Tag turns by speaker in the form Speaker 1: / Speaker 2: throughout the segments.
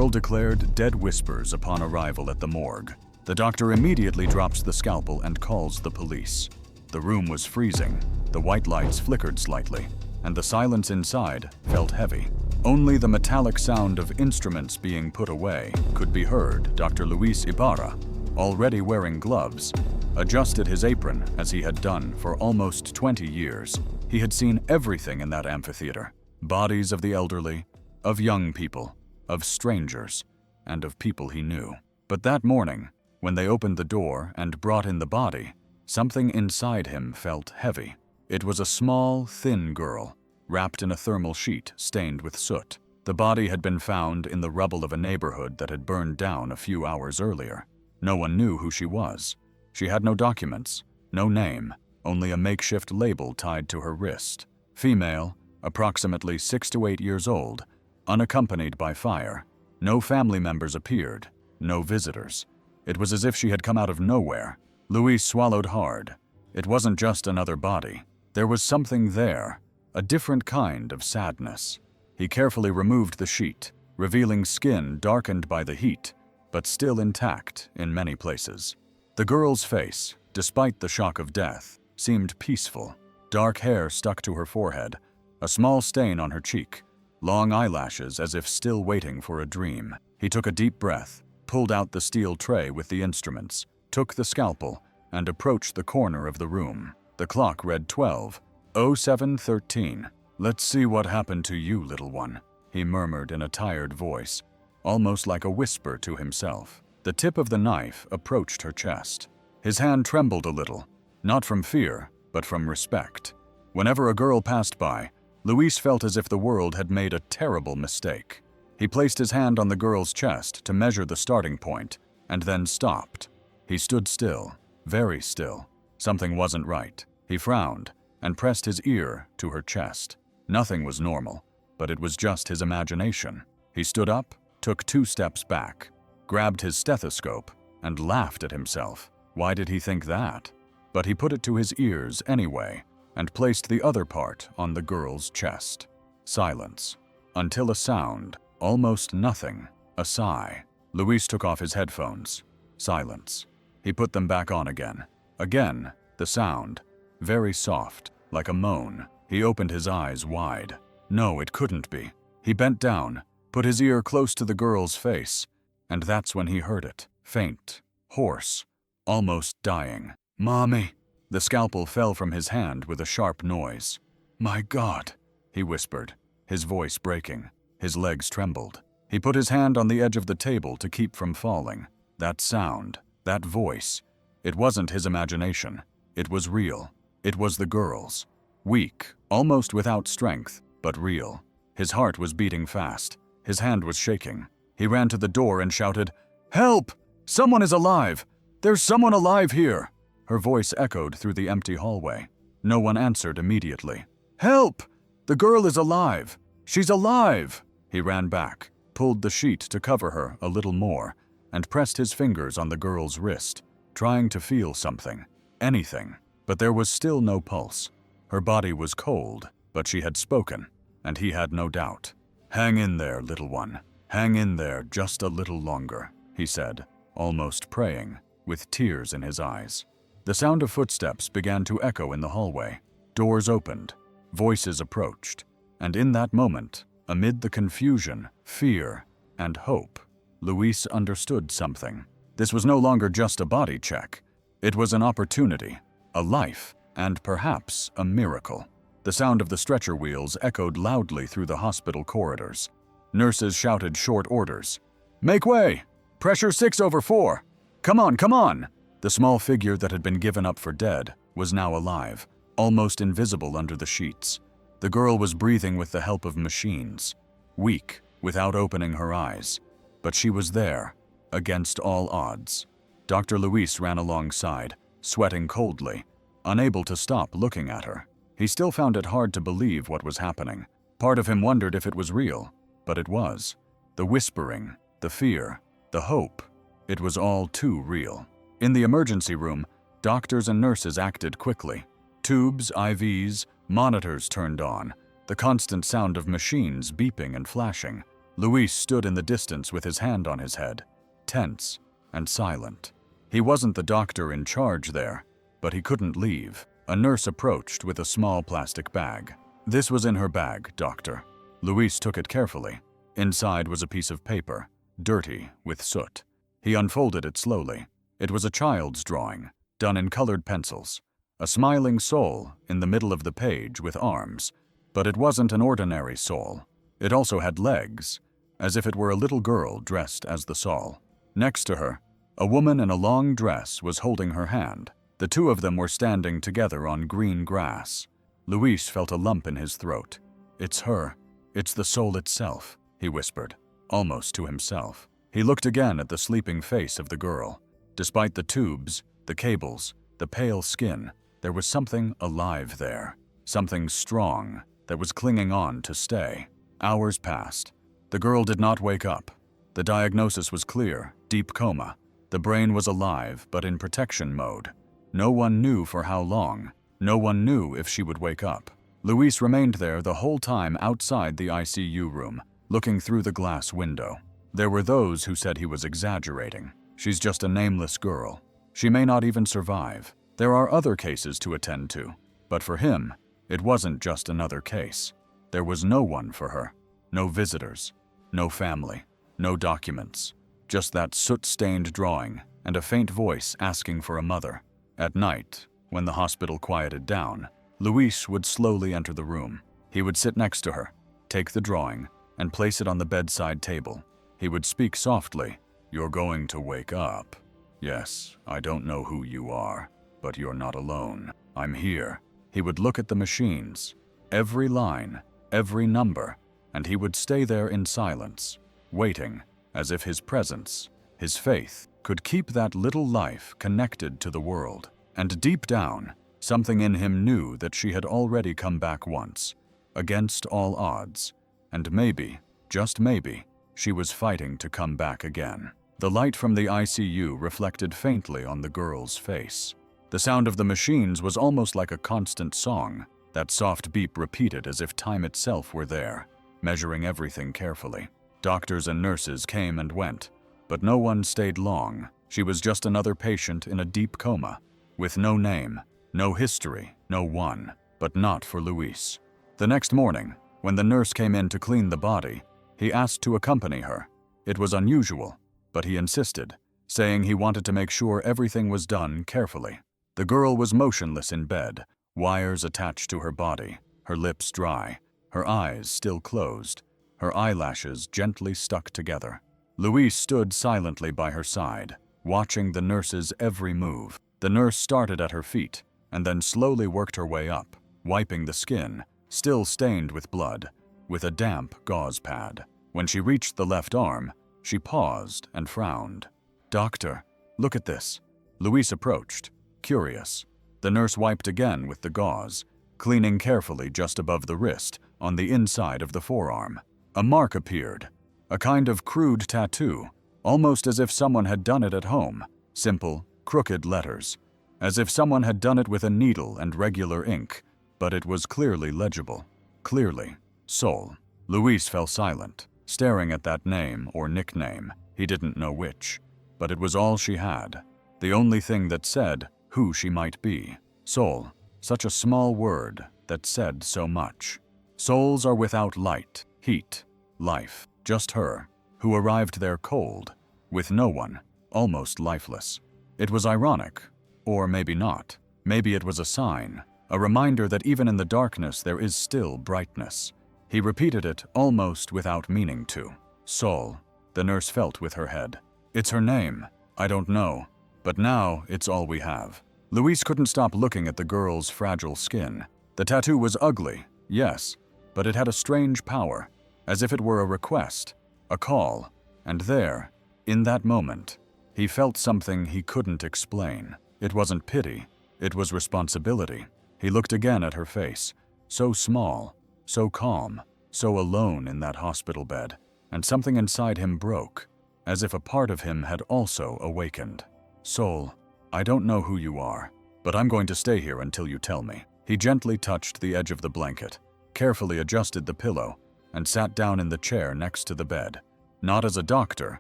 Speaker 1: girl declared dead whispers upon arrival at the morgue. The doctor immediately drops the scalpel and calls the police. The room was freezing, the white lights flickered slightly, and the silence inside felt heavy. Only the metallic sound of instruments being put away could be heard. Dr. Luis Ibarra, already wearing gloves, adjusted his apron as he had done for almost 20 years. He had seen everything in that amphitheater: bodies of the elderly, of young people, of strangers, and of people he knew. But that morning, when they opened the door and brought in the body, something inside him felt heavy. It was a small, thin girl, wrapped in a thermal sheet stained with soot. The body had been found in the rubble of a neighborhood that had burned down a few hours earlier. No one knew who she was. She had no documents, no name, only a makeshift label tied to her wrist. Female, approximately 6 to 8 years old, unaccompanied by fire. No family members appeared, no visitors. It was as if she had come out of nowhere. Luis swallowed hard. It wasn't just another body. There was something there, a different kind of sadness. He carefully removed the sheet, revealing skin darkened by the heat, but still intact in many places. The girl's face, despite the shock of death, seemed peaceful. Dark hair stuck to her forehead, a small stain on her cheek, long eyelashes as if still waiting for a dream. He took a deep breath, pulled out the steel tray with the instruments, took the scalpel, and approached the corner of the room. The clock read 12:07:13. "Let's see what happened to you, little one," he murmured in a tired voice, almost like a whisper to himself. The tip of the knife approached her chest. His hand trembled a little, not from fear, but from respect. Whenever a girl passed by, Luis felt as if the world had made a terrible mistake. He placed his hand on the girl's chest to measure the starting point, and then stopped. He stood still, very still. Something wasn't right. He frowned and pressed his ear to her chest. Nothing was normal, but it was just his imagination. He stood up, took 2 steps back, grabbed his stethoscope, and laughed at himself. Why did he think that? But he put it to his ears anyway, and placed the other part on the girl's chest. Silence. Until a sound, almost nothing, a sigh. Luis took off his headphones. Silence. He put them back on again. Again, the sound. Very soft, like a moan. He opened his eyes wide. No, it couldn't be. He bent down, put his ear close to the girl's face, and that's when he heard it. Faint, hoarse, almost dying. "Mommy!" The scalpel fell from his hand with a sharp noise. "My God!" he whispered, his voice breaking. His legs trembled. He put his hand on the edge of the table to keep from falling. That sound, that voice, it wasn't his imagination. It was real. It was the girl's. Weak, almost without strength, but real. His heart was beating fast. His hand was shaking. He ran to the door and shouted, "Help! Someone is alive! There's someone alive here!" Her voice echoed through the empty hallway. No one answered immediately. "Help! The girl is alive! She's alive!" He ran back, pulled the sheet to cover her a little more, and pressed his fingers on the girl's wrist, trying to feel something, anything. But there was still no pulse. Her body was cold, but she had spoken, and he had no doubt. "Hang in there, little one. Hang in there just a little longer," he said, almost praying, with tears in his eyes. The sound of footsteps began to echo in the hallway. Doors opened, voices approached, and in that moment, amid the confusion, fear, and hope, Luis understood something. This was no longer just a body check. It was an opportunity, a life, and perhaps a miracle. The sound of the stretcher wheels echoed loudly through the hospital corridors. Nurses shouted short orders. "Make way! Pressure 6/4! Come on, come on!" The small figure that had been given up for dead was now alive, almost invisible under the sheets. The girl was breathing with the help of machines, weak, without opening her eyes. But she was there, against all odds. Dr. Luis ran alongside, sweating coldly, unable to stop looking at her. He still found it hard to believe what was happening. Part of him wondered if it was real, but it was. The whispering, the fear, the hope, it was all too real. In the emergency room, doctors and nurses acted quickly. Tubes, IVs, monitors turned on, the constant sound of machines beeping and flashing. Luis stood in the distance with his hand on his head, tense and silent. He wasn't the doctor in charge there, but he couldn't leave. A nurse approached with a small plastic bag. "This was in her bag, doctor." Luis took it carefully. Inside was a piece of paper, dirty with soot. He unfolded it slowly. It was a child's drawing, done in colored pencils. A smiling soul in the middle of the page with arms. But it wasn't an ordinary soul. It also had legs, as if it were a little girl dressed as the soul. Next to her, a woman in a long dress was holding her hand. The two of them were standing together on green grass. Luis felt a lump in his throat. "It's her. It's the soul itself," he whispered, almost to himself. He looked again at the sleeping face of the girl. Despite the tubes, the cables, the pale skin, there was something alive there. Something strong that was clinging on to stay. Hours passed. The girl did not wake up. The diagnosis was clear: deep coma. The brain was alive, but in protection mode. No one knew for how long. No one knew if she would wake up. Luis remained there the whole time outside the ICU room, looking through the glass window. There were those who said he was exaggerating. She's just a nameless girl. She may not even survive. There are other cases to attend to. But for him, it wasn't just another case. There was no one for her. No visitors. No family. No documents. Just that soot-stained drawing and a faint voice asking for a mother. At night, when the hospital quieted down, Luis would slowly enter the room. He would sit next to her, take the drawing, and place it on the bedside table. He would speak softly. "You're going to wake up. Yes, I don't know who you are, but you're not alone. I'm here." He would look at the machines, every line, every number, and he would stay there in silence, waiting, as if his presence, his faith, could keep that little life connected to the world. And deep down, something in him knew that she had already come back once, against all odds, and maybe, just maybe, she was fighting to come back again. The light from the ICU reflected faintly on the girl's face. The sound of the machines was almost like a constant song, that soft beep repeated as if time itself were there, measuring everything carefully. Doctors and nurses came and went, but no one stayed long. She was just another patient in a deep coma, with no name, no history, no one, but not for Luis. The next morning, when the nurse came in to clean the body, he asked to accompany her. It was unusual, but he insisted, saying he wanted to make sure everything was done carefully. The girl was motionless in bed, wires attached to her body, her lips dry, her eyes still closed, her eyelashes gently stuck together. Luis stood silently by her side, watching the nurse's every move. The nurse started at her feet, and then slowly worked her way up, wiping the skin, still stained with blood, with a damp gauze pad. When she reached the left arm, she paused and frowned. "Doctor, look at this." Luis approached, curious. The nurse wiped again with the gauze, cleaning carefully just above the wrist, on the inside of the forearm. A mark appeared, a kind of crude tattoo, almost as if someone had done it at home. Simple, crooked letters, as if someone had done it with a needle and regular ink, but it was clearly legible. Clearly, Soul. Luis fell silent, staring at that name or nickname, he didn't know which, but it was all she had, the only thing that said who she might be. Soul, such a small word that said so much. Souls are without light, heat, life, just her, who arrived there cold, with no one, almost lifeless. It was ironic, or maybe not. Maybe it was a sign, a reminder that even in the darkness there is still brightness. He repeated it almost without meaning to. Soul, the nurse felt with her head. It's her name, I don't know, but now it's all we have. Luis couldn't stop looking at the girl's fragile skin. The tattoo was ugly, yes, but it had a strange power, as if it were a request, a call, and there, in that moment, he felt something he couldn't explain. It wasn't pity, it was responsibility. He looked again at her face, so small, so calm, so alone in that hospital bed, and something inside him broke, as if a part of him had also awakened. Soul, I don't know who you are, but I'm going to stay here until you tell me. He gently touched the edge of the blanket, carefully adjusted the pillow, and sat down in the chair next to the bed, not as a doctor,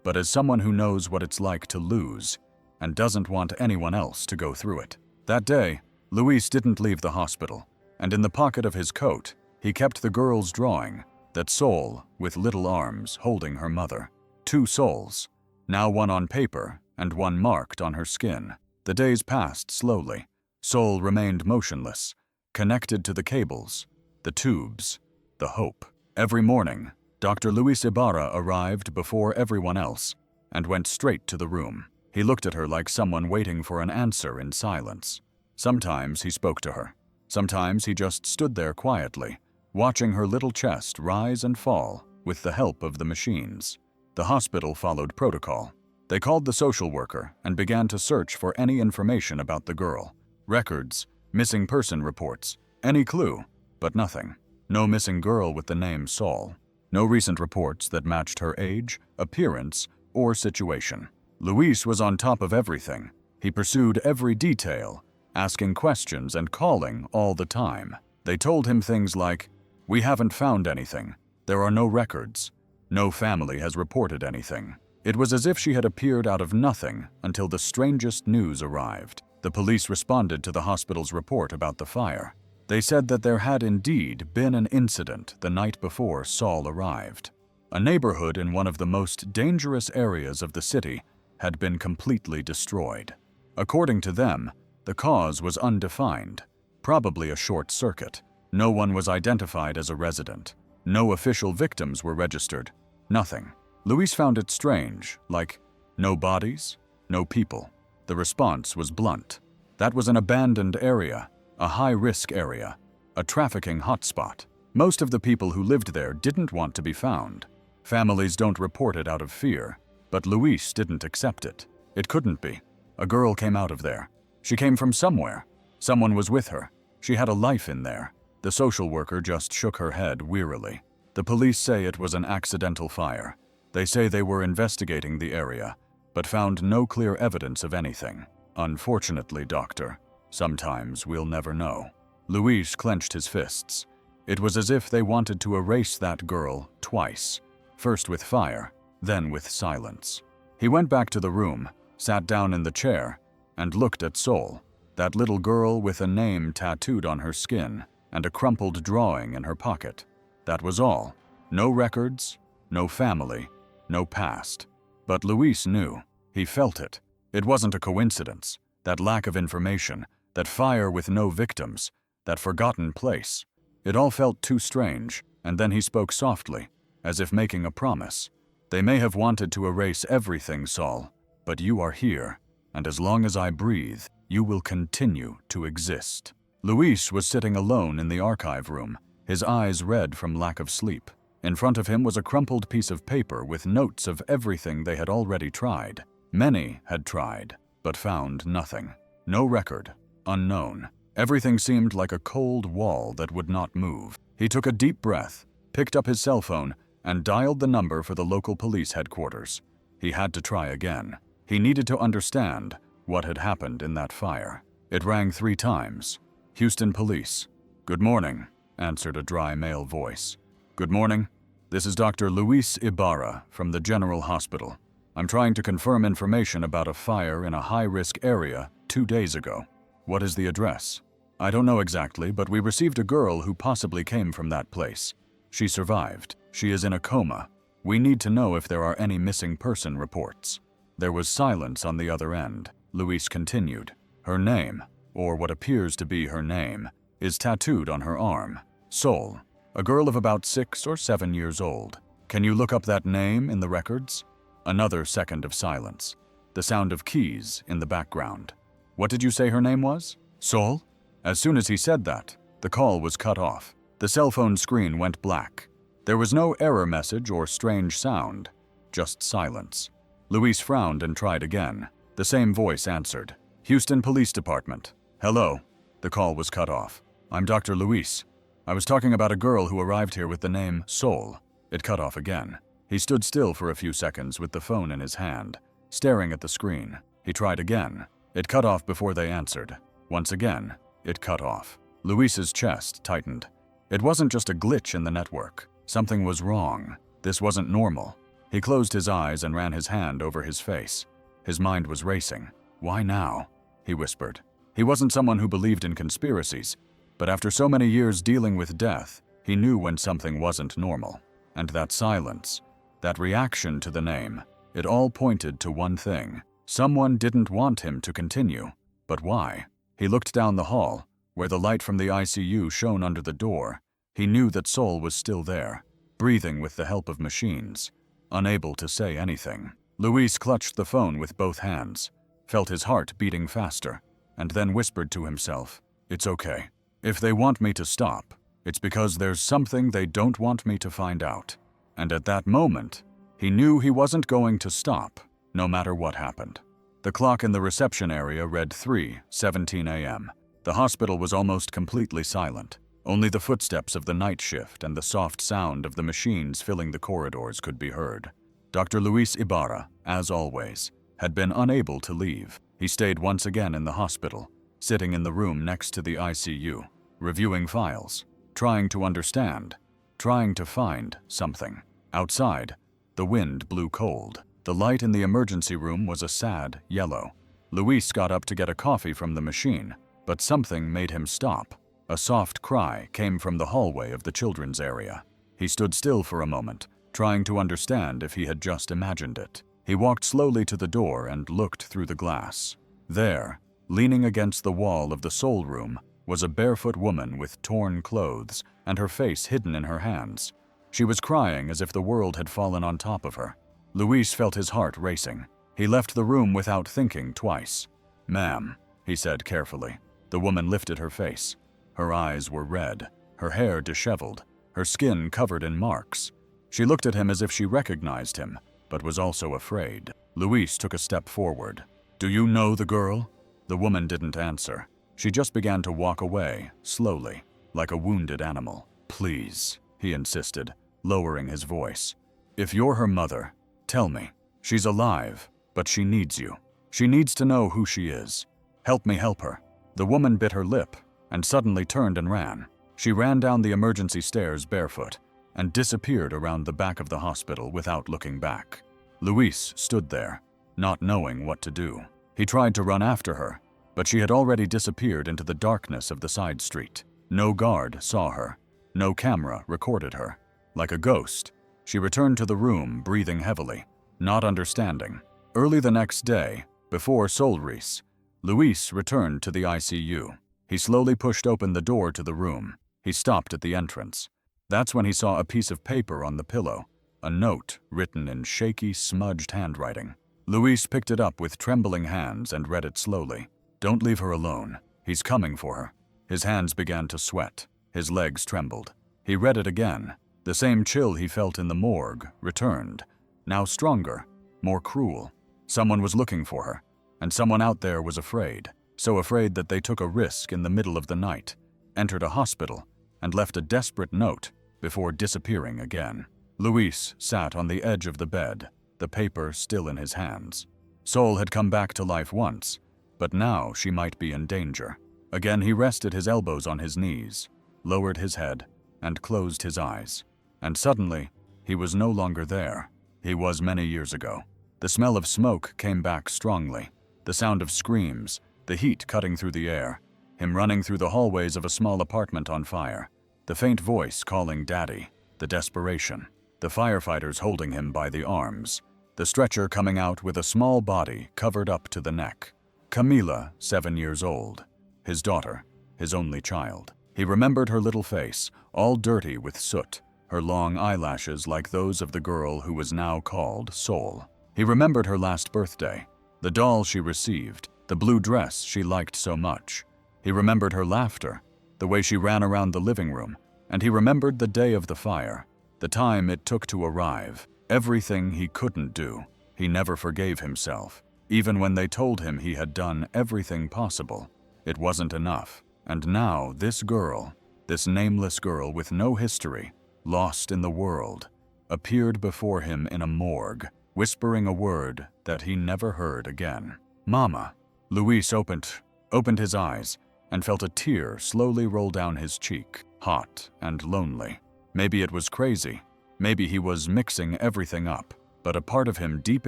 Speaker 1: but as someone who knows what it's like to lose and doesn't want anyone else to go through it. That day, Luis didn't leave the hospital, and in the pocket of his coat, he kept the girl's drawing, that soul with little arms holding her mother. 2 souls, now one on paper and one marked on her skin. The days passed slowly. Soul remained motionless, connected to the cables, the tubes, the hope. Every morning, Dr. Luis Ibarra arrived before everyone else and went straight to the room. He looked at her like someone waiting for an answer in silence. Sometimes he spoke to her. Sometimes he just stood there quietly, watching her little chest rise and fall with the help of the machines. The hospital followed protocol. They called the social worker and began to search for any information about the girl. Records, missing person reports, any clue, but nothing. No missing girl with the name Saul. No recent reports that matched her age, appearance, or situation. Luis was on top of everything. He pursued every detail, asking questions and calling all the time. They told him things like, "We haven't found anything. There are no records. No family has reported anything." It was as if she had appeared out of nothing until the strangest news arrived. The police responded to the hospital's report about the fire. They said that there had indeed been an incident the night before Saul arrived. A neighborhood in one of the most dangerous areas of the city had been completely destroyed. According to them, the cause was undefined, probably a short circuit. No one was identified as a resident. No official victims were registered. Nothing. Luis found it strange, like, no bodies, no people. The response was blunt. That was an abandoned area, a high-risk area, a trafficking hotspot. Most of the people who lived there didn't want to be found. Families don't report it out of fear, but Luis didn't accept it. It couldn't be. A girl came out of there. She came from somewhere. Someone was with her. She had a life in there. The social worker just shook her head wearily. The police say it was an accidental fire. They say they were investigating the area, but found no clear evidence of anything. Unfortunately, doctor, sometimes we'll never know. Luis clenched his fists. It was as if they wanted to erase that girl twice, first with fire, then with silence. He went back to the room, sat down in the chair, and looked at Sol, that little girl with a name tattooed on her skin and a crumpled drawing in her pocket. That was all. No records, no family, no past. But Luis knew. He felt it. It wasn't a coincidence. That lack of information, that fire with no victims, that forgotten place. It all felt too strange, and then he spoke softly, as if making a promise. They may have wanted to erase everything, Saul, but you are here, and as long as I breathe, you will continue to exist. Luis was sitting alone in the archive room, his eyes red from lack of sleep. In front of him was a crumpled piece of paper with notes of everything they had already tried. Many had tried, but found nothing. No record, unknown. Everything seemed like a cold wall that would not move. He took a deep breath, picked up his cell phone, and dialed the number for the local police headquarters. He had to try again. He needed to understand what had happened in that fire. It rang 3 times. Houston Police. "Good morning," answered a dry male voice. "Good morning. This is Dr. Luis Ibarra from the General Hospital. I'm trying to confirm information about a fire in a high-risk area 2 days ago. What is the address?" "I don't know exactly, but we received a girl who possibly came from that place. She survived. She is in a coma. We need to know if there are any missing person reports." There was silence on the other end. Luis continued. "Her name, or what appears to be her name, is tattooed on her arm. Sol, a girl of about 6 or 7 years old. Can you look up that name in the records?" Another second of silence. The sound of keys in the background. "What did you say her name was?" "Sol?" As soon as he said that, the call was cut off. The cell phone screen went black. There was no error message or strange sound, just silence. Luis frowned and tried again. The same voice answered. "Houston Police Department. Hello." The call was cut off. "I'm Dr. Luis. I was talking about a girl who arrived here with the name Sol." It cut off again. He stood still for a few seconds with the phone in his hand, staring at the screen. He tried again. It cut off before they answered. Once again, it cut off. Luis's chest tightened. It wasn't just a glitch in the network. Something was wrong. This wasn't normal. He closed his eyes and ran his hand over his face. His mind was racing. "Why now?" he whispered. He wasn't someone who believed in conspiracies, but after so many years dealing with death, he knew when something wasn't normal. And that silence, that reaction to the name, it all pointed to one thing. Someone didn't want him to continue. But why? He looked down the hall, where the light from the ICU shone under the door. He knew that Sol was still there, breathing with the help of machines, unable to say anything. Luis clutched the phone with both hands, felt his heart beating faster, and then whispered to himself, "It's okay. If they want me to stop, it's because there's something they don't want me to find out." And at that moment, he knew he wasn't going to stop, no matter what happened. The clock in the reception area read 3:17 a.m. The hospital was almost completely silent. Only the footsteps of the night shift and the soft sound of the machines filling the corridors could be heard. Dr. Luis Ibarra, as always, had been unable to leave. He stayed once again in the hospital, sitting in the room next to the ICU, reviewing files, trying to understand, trying to find something. Outside, the wind blew cold. The light in the emergency room was a sad yellow. Luis got up to get a coffee from the machine, but something made him stop. A soft cry came from the hallway of the children's area. He stood still for a moment, trying to understand if he had just imagined it. He walked slowly to the door and looked through the glass. There, leaning against the wall of the Sol room, was a barefoot woman with torn clothes and her face hidden in her hands. She was crying as if the world had fallen on top of her. Luis felt his heart racing. He left the room without thinking twice. "Ma'am," he said carefully. The woman lifted her face. Her eyes were red, her hair disheveled, her skin covered in marks. She looked at him as if she recognized him, but was also afraid. Luis took a step forward. "Do you know the girl?" The woman didn't answer. She just began to walk away, slowly, like a wounded animal. "Please," he insisted, lowering his voice. "If you're her mother, tell me. She's alive, but she needs you. She needs to know who she is. Help me help her." The woman bit her lip and suddenly turned and ran. She ran down the emergency stairs barefoot and disappeared around the back of the hospital without looking back. Luis stood there, not knowing what to do. He tried to run after her, but she had already disappeared into the darkness of the side street. No guard saw her. No camera recorded her. Like a ghost, she returned to the room, breathing heavily, not understanding. Early the next day, before Solris, Luis returned to the ICU. He slowly pushed open the door to the room. He stopped at the entrance. That's when he saw a piece of paper on the pillow, a note written in shaky, smudged handwriting. Luis picked it up with trembling hands and read it slowly. "Don't leave her alone. He's coming for her." His hands began to sweat. His legs trembled. He read it again. The same chill he felt in the morgue returned, now stronger, more cruel. Someone was looking for her, and someone out there was afraid, so afraid that they took a risk in the middle of the night, entered a hospital, and left a desperate note before disappearing again. Luis sat on the edge of the bed, the paper still in his hands. Sol had come back to life once, but now she might be in danger. Again he rested his elbows on his knees, lowered his head, and closed his eyes. And suddenly, he was no longer there. He was many years ago. The smell of smoke came back strongly, the sound of screams, the heat cutting through the air, him running through the hallways of a small apartment on fire, the faint voice calling Daddy, the desperation, the firefighters holding him by the arms, the stretcher coming out with a small body covered up to the neck. Camila, 7 years old, his daughter, his only child. He remembered her little face, all dirty with soot, her long eyelashes like those of the girl who was now called Sol. He remembered her last birthday, the doll she received, the blue dress she liked so much. He remembered her laughter, the way she ran around the living room, and he remembered the day of the fire, the time it took to arrive, everything he couldn't do. He never forgave himself. Even when they told him he had done everything possible, it wasn't enough. And now this girl, this nameless girl with no history, lost in the world, appeared before him in a morgue, whispering a word that he never heard again. "Mama." Luis opened his eyes and felt a tear slowly roll down his cheek, hot and lonely. Maybe it was crazy. Maybe he was mixing everything up. But a part of him deep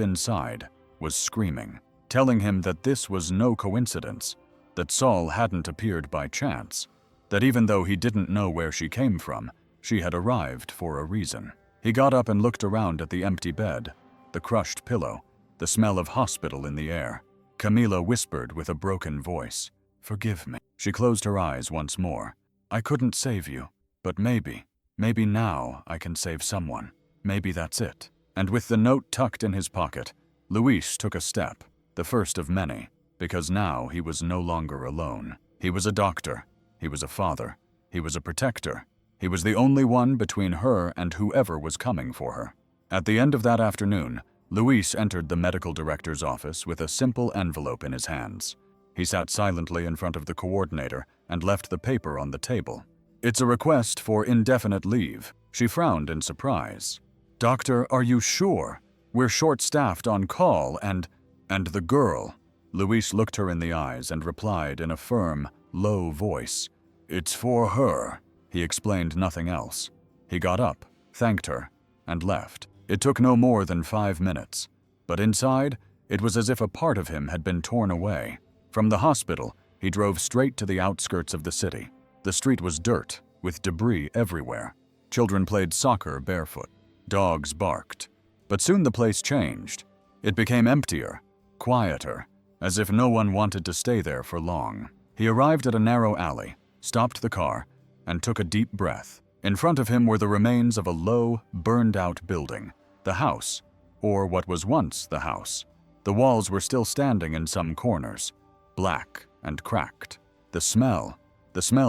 Speaker 1: inside was screaming, telling him that this was no coincidence, that Saul hadn't appeared by chance, that even though he didn't know where she came from, she had arrived for a reason. He got up and looked around at the empty bed, the crushed pillow, the smell of hospital in the air. Camila whispered with a broken voice, "Forgive me." She closed her eyes once more. "I couldn't save you, but maybe now I can save someone. Maybe that's it." And with the note tucked in his pocket, Luis took a step, the first of many, because now he was no longer alone. He was a doctor. He was a father. He was a protector. He was the only one between her and whoever was coming for her. At the end of that afternoon, Luis entered the medical director's office with a simple envelope in his hands. He sat silently in front of the coordinator and left the paper on the table. "It's a request for indefinite leave." She frowned in surprise. "Doctor, are you sure? We're short-staffed on call and the girl." Luis looked her in the eyes and replied in a firm, low voice. "It's for her." He explained nothing else. He got up, thanked her, and left. It took no more than 5 minutes, but inside, it was as if a part of him had been torn away. From the hospital, he drove straight to the outskirts of the city. The street was dirt, with debris everywhere. Children played soccer barefoot. Dogs barked. But soon the place changed. It became emptier, quieter, as if no one wanted to stay there for long. He arrived at a narrow alley, stopped the car, and took a deep breath. In front of him were the remains of a low, burned-out building, the house, or what was once the house. The walls were still standing in some corners, black and cracked. The smell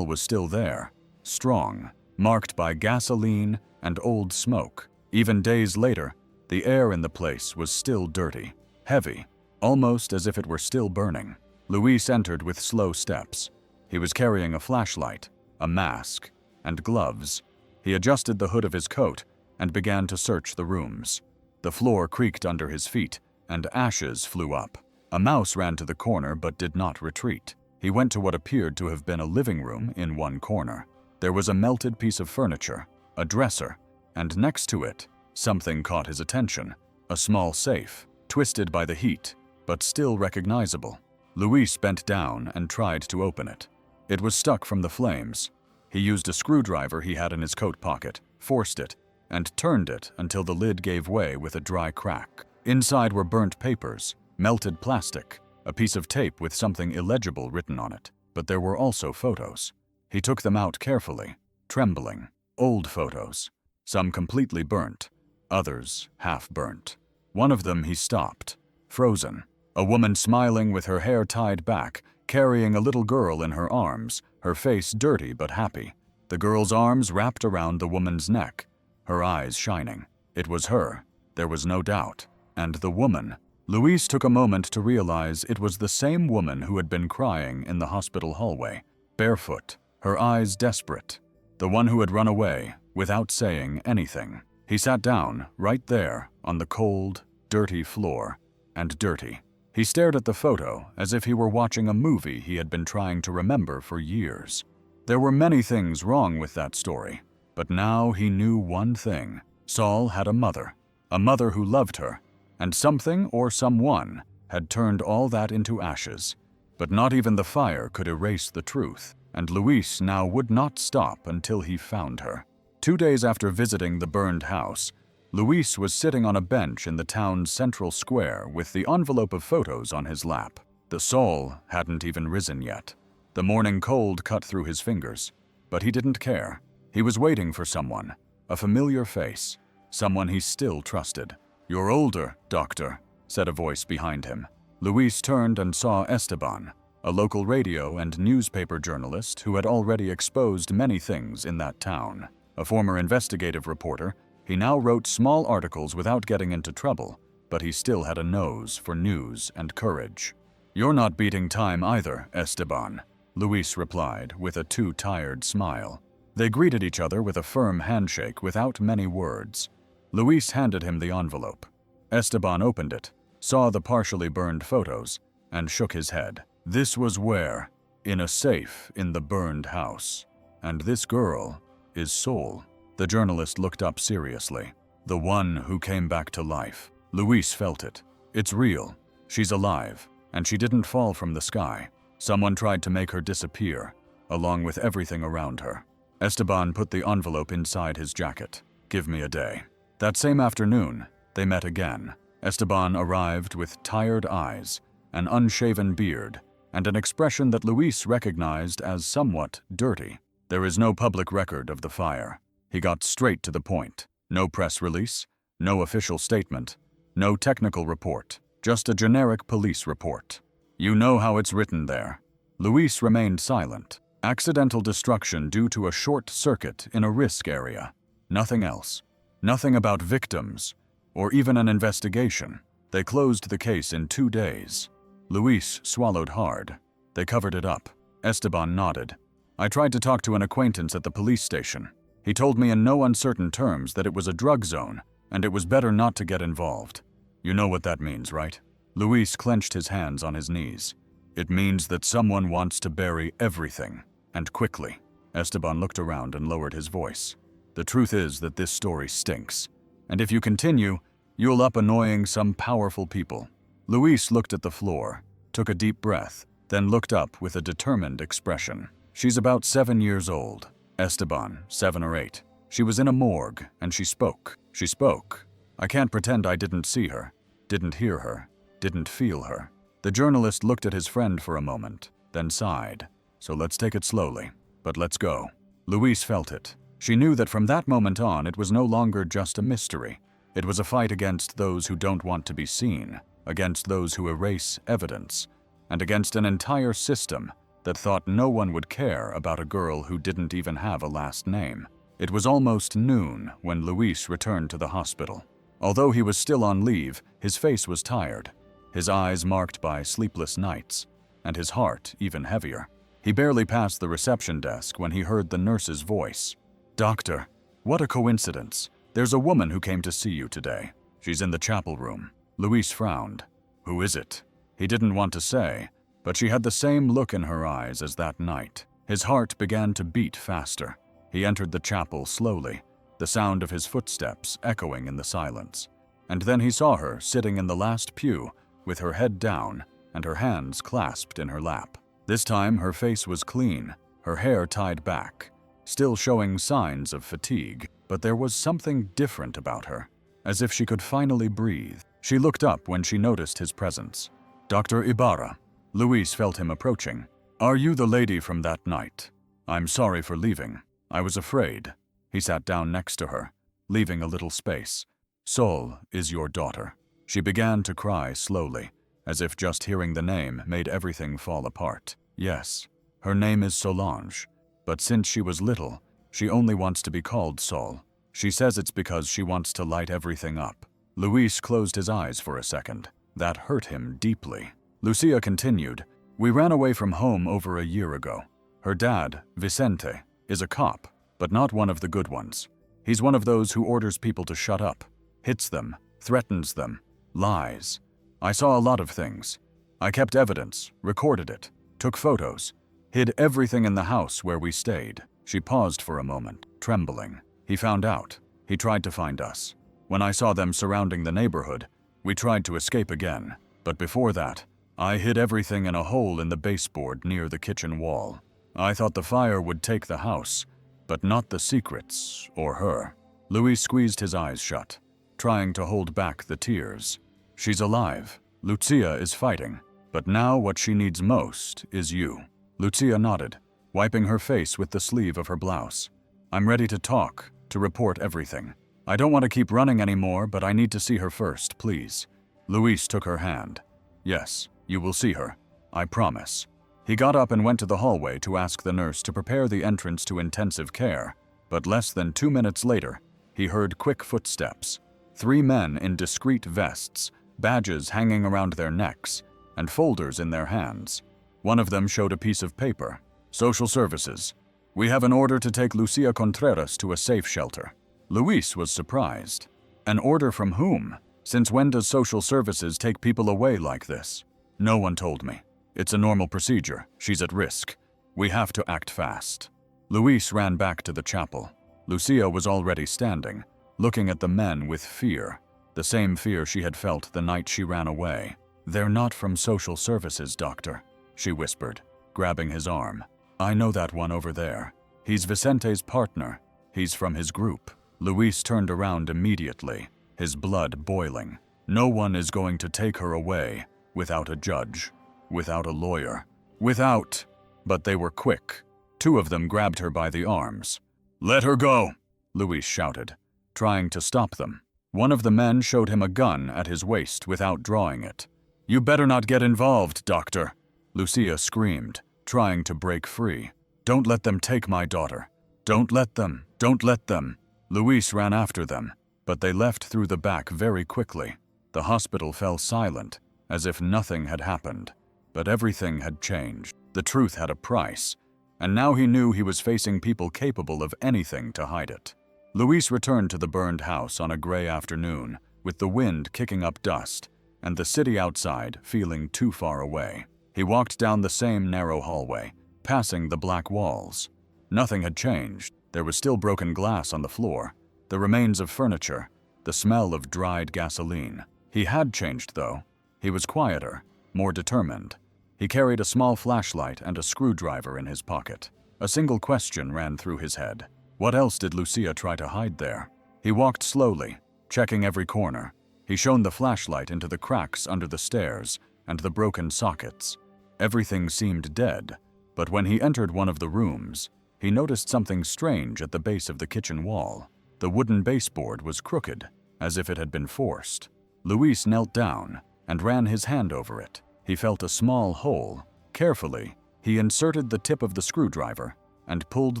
Speaker 1: was still there, strong, marked by gasoline and old smoke. Even days later, the air in the place was still dirty, heavy, almost as if it were still burning. Luis entered with slow steps. He was carrying a flashlight, a mask, and gloves. He adjusted the hood of his coat and began to search the rooms. The floor creaked under his feet, and ashes flew up. A mouse ran to the corner but did not retreat. He went to what appeared to have been a living room in one corner. There was a melted piece of furniture, a dresser, and next to it, something caught his attention. A small safe, twisted by the heat, but still recognizable. Luis bent down and tried to open it. It was stuck from the flames. He used a screwdriver he had in his coat pocket, forced it, and turned it until the lid gave way with a dry crack. Inside were burnt papers, melted plastic, a piece of tape with something illegible written on it, but there were also photos. He took them out carefully, trembling. Old photos, some completely burnt, others half-burnt. One of them he stopped, frozen. A woman smiling with her hair tied back, carrying a little girl in her arms, her face dirty but happy. The girl's arms wrapped around the woman's neck, her eyes shining. It was her, there was no doubt. And the woman. Luis took a moment to realize it was the same woman who had been crying in the hospital hallway, barefoot, her eyes desperate. The one who had run away, without saying anything. He sat down, right there, on the cold, dirty floor, and dirty. He stared at the photo as if he were watching a movie he had been trying to remember for years. There were many things wrong with that story, but now he knew one thing. Saul had a mother who loved her, and something or someone had turned all that into ashes. But not even the fire could erase the truth, and Luis now would not stop until he found her. 2 days after visiting the burned house, Luis was sitting on a bench in the town's central square with the envelope of photos on his lap. The Saul hadn't even risen yet. The morning cold cut through his fingers, but he didn't care. He was waiting for someone, a familiar face, someone he still trusted. "You're older, doctor," said a voice behind him. Luis turned and saw Esteban, a local radio and newspaper journalist who had already exposed many things in that town. A former investigative reporter, he now wrote small articles without getting into trouble, but he still had a nose for news and courage. "You're not beating time either, Esteban," Luis replied with a too-tired smile. They greeted each other with a firm handshake without many words. Luis handed him the envelope. Esteban opened it, saw the partially burned photos, and shook his head. "This was where? In a safe in the burned house. And this girl is Sol." The journalist looked up seriously. The one who came back to life. Luis felt it. It's real. She's alive, and she didn't fall from the sky. Someone tried to make her disappear, along with everything around her. Esteban put the envelope inside his jacket. Give me a day. That same afternoon, they met again. Esteban arrived with tired eyes, an unshaven beard, and an expression that Luis recognized as somewhat dirty. There is no public record of the fire. He got straight to the point. No press release, no official statement, no technical report, just a generic police report. You know how it's written there. Luis remained silent. Accidental destruction due to a short circuit in a risk area. Nothing else. Nothing about victims, or even an investigation. They closed the case in 2 days. Luis swallowed hard. They covered it up. Esteban nodded. I tried to talk to an acquaintance at the police station. He told me in no uncertain terms that it was a drug zone, and it was better not to get involved. You know what that means, right? Luis clenched his hands on his knees. It means that someone wants to bury everything, and quickly. Esteban looked around and lowered his voice. The truth is that this story stinks, and if you continue, you'll up annoying some powerful people. Luis looked at the floor, took a deep breath, then looked up with a determined expression. She's about 7 years old. Esteban, 7 or 8. She was in a morgue, and she spoke. She spoke. I can't pretend I didn't see her, didn't hear her, didn't feel her. The journalist looked at his friend for a moment, then sighed. So let's take it slowly, but let's go. Luis felt it. She knew that from that moment on, it was no longer just a mystery. It was a fight against those who don't want to be seen, against those who erase evidence, and against an entire system that thought no one would care about a girl who didn't even have a last name. It was almost noon when Luis returned to the hospital. Although he was still on leave, his face was tired, his eyes marked by sleepless nights, and his heart even heavier. He barely passed the reception desk when he heard the nurse's voice. Doctor, what a coincidence. There's a woman who came to see you today. She's in the chapel room. Luis frowned. Who is it? He didn't want to say, but she had the same look in her eyes as that night. His heart began to beat faster. He entered the chapel slowly, the sound of his footsteps echoing in the silence. And then he saw her sitting in the last pew, with her head down and her hands clasped in her lap. This time her face was clean, her hair tied back, still showing signs of fatigue, but there was something different about her, as if she could finally breathe. She looked up when she noticed his presence. Dr. Ibarra. Luis felt him approaching. Are you the lady from that night? I'm sorry for leaving. I was afraid. He sat down next to her, leaving a little space. Sol is your daughter. She began to cry slowly, as if just hearing the name made everything fall apart. Yes, her name is Solange, but since she was little, she only wants to be called Sol. She says it's because she wants to light everything up. Luis closed his eyes for a second. That hurt him deeply. Lucia continued, We ran away from home over a year ago. Her dad, Vicente, is a cop, but not one of the good ones. He's one of those who orders people to shut up, hits them, threatens them, lies. I saw a lot of things. I kept evidence, recorded it, took photos, hid everything in the house where we stayed. She paused for a moment, trembling. He found out. He tried to find us. When I saw them surrounding the neighborhood, we tried to escape again. But before that, I hid everything in a hole in the baseboard near the kitchen wall. I thought the fire would take the house, but not the secrets or her. Luis squeezed his eyes shut, trying to hold back the tears. She's alive. Lucia is fighting, but now what she needs most is you. Lucia nodded, wiping her face with the sleeve of her blouse. I'm ready to talk, to report everything. I don't want to keep running anymore, but I need to see her first, please. Luis took her hand. Yes, you will see her. I promise. He got up and went to the hallway to ask the nurse to prepare the entrance to intensive care, but less than 2 minutes later, he heard quick footsteps. 3 men in discreet vests, badges hanging around their necks, and folders in their hands. One of them showed a piece of paper. Social Services. We have an order to take Lucia Contreras to a safe shelter. Luis was surprised. An order from whom? Since when does Social Services take people away like this? No one told me. It's a normal procedure. She's at risk. We have to act fast. Luis ran back to the chapel. Lucia was already standing, looking at the men with fear, the same fear she had felt the night she ran away. "They're not from social services, doctor," she whispered, grabbing his arm. "I know that one over there. He's Vicente's partner. He's from his group." Luis turned around immediately, his blood boiling. No one is going to take her away without a judge, without a lawyer, without… But they were quick. Two of them grabbed her by the arms. "Let her go!" Luis shouted, trying to stop them. One of the men showed him a gun at his waist without drawing it. "You better not get involved, doctor," Lucia screamed, trying to break free. "Don't let them take my daughter. Don't let them. Don't let them." Luis ran after them, but they left through the back very quickly. The hospital fell silent, as if nothing had happened. But everything had changed. The truth had a price, and now he knew he was facing people capable of anything to hide it. Luis returned to the burned house on a gray afternoon, with the wind kicking up dust, and the city outside feeling too far away. He walked down the same narrow hallway, passing the black walls. Nothing had changed. There was still broken glass on the floor, the remains of furniture, the smell of dried gasoline. He had changed, though. He was quieter, more determined. He carried a small flashlight and a screwdriver in his pocket. A single question ran through his head. What else did Lucia try to hide there? He walked slowly, checking every corner. He shone the flashlight into the cracks under the stairs and the broken sockets. Everything seemed dead, but when he entered one of the rooms, he noticed something strange at the base of the kitchen wall. The wooden baseboard was crooked, as if it had been forced. Luis knelt down and ran his hand over it. He felt a small hole. Carefully, he inserted the tip of the screwdriver and pulled